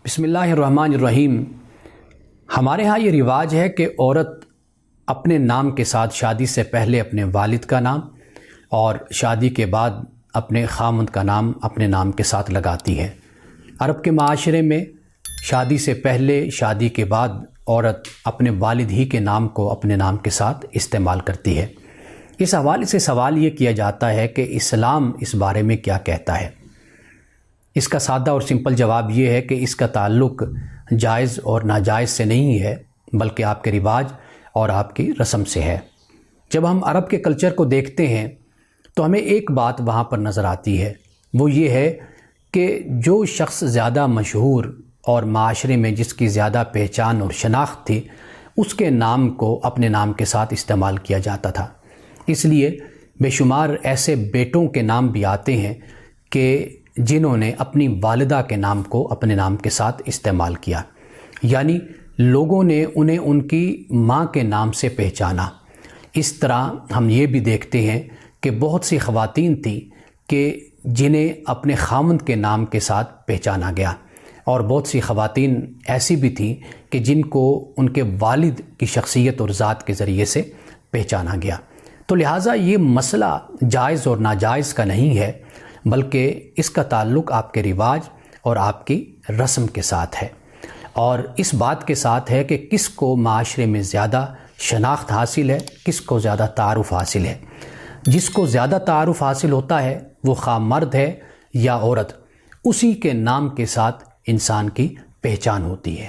بسم اللہ الرحمن الرحیم۔ ہمارے ہاں یہ رواج ہے کہ عورت اپنے نام کے ساتھ شادی سے پہلے اپنے والد کا نام اور شادی کے بعد اپنے خامند کا نام اپنے نام کے ساتھ لگاتی ہے۔ عرب کے معاشرے میں شادی سے پہلے شادی کے بعد عورت اپنے والد ہی کے نام کو اپنے نام کے ساتھ استعمال کرتی ہے۔ اس حوالے سے سوال یہ کیا جاتا ہے کہ اسلام اس بارے میں کیا کہتا ہے؟ اس کا سادہ اور سمپل جواب یہ ہے کہ اس کا تعلق جائز اور ناجائز سے نہیں ہے، بلکہ آپ کے رواج اور آپ کی رسم سے ہے۔ جب ہم عرب کے کلچر کو دیکھتے ہیں تو ہمیں ایک بات وہاں پر نظر آتی ہے، وہ یہ ہے کہ جو شخص زیادہ مشہور اور معاشرے میں جس کی زیادہ پہچان اور شناخت تھی، اس کے نام کو اپنے نام کے ساتھ استعمال کیا جاتا تھا۔ اس لیے بے شمار ایسے بیٹوں کے نام بھی آتے ہیں کہ جنہوں نے اپنی والدہ کے نام کو اپنے نام کے ساتھ استعمال کیا، یعنی لوگوں نے انہیں ان کی ماں کے نام سے پہچانا۔ اس طرح ہم یہ بھی دیکھتے ہیں کہ بہت سی خواتین تھیں کہ جنہیں اپنے خامند کے نام کے ساتھ پہچانا گیا، اور بہت سی خواتین ایسی بھی تھیں کہ جن کو ان کے والد کی شخصیت اور ذات کے ذریعے سے پہچانا گیا۔ تو لہٰذا یہ مسئلہ جائز اور ناجائز کا نہیں ہے، بلکہ اس کا تعلق آپ کے رواج اور آپ کی رسم کے ساتھ ہے، اور اس بات کے ساتھ ہے کہ کس کو معاشرے میں زیادہ شناخت حاصل ہے، کس کو زیادہ تعارف حاصل ہے۔ جس کو زیادہ تعارف حاصل ہوتا ہے وہ خواہ مرد ہے یا عورت، اسی کے نام کے ساتھ انسان کی پہچان ہوتی ہے۔